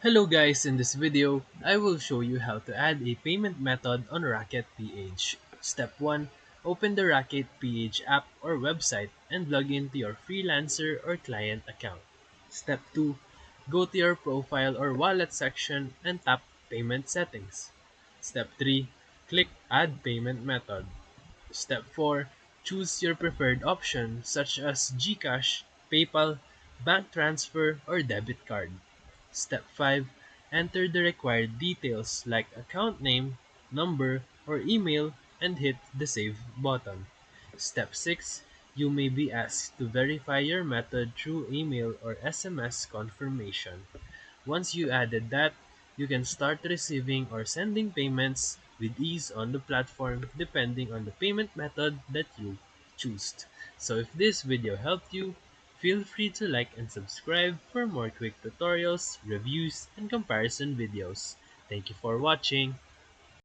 Hello guys, in this video, I will show you how to add a payment method on Raket PH. Step 1. Open the Raket PH app or website and log into your freelancer or client account. Step 2. Go to your profile or wallet section and tap Payment Settings. Step 3. Click Add Payment Method. Step 4. Choose your preferred option such as gcash, PayPal, bank transfer, or debit card. Step 5. Enter the required details like account name, number, or email and hit the Save button. Step 6. You may be asked to verify your method through email or SMS confirmation. Once you added that, you can start receiving or sending payments with ease on the platform depending on the payment method that you choose. So if this video helped you, feel free to like and subscribe for more quick tutorials, reviews, and comparison videos. Thank you for watching.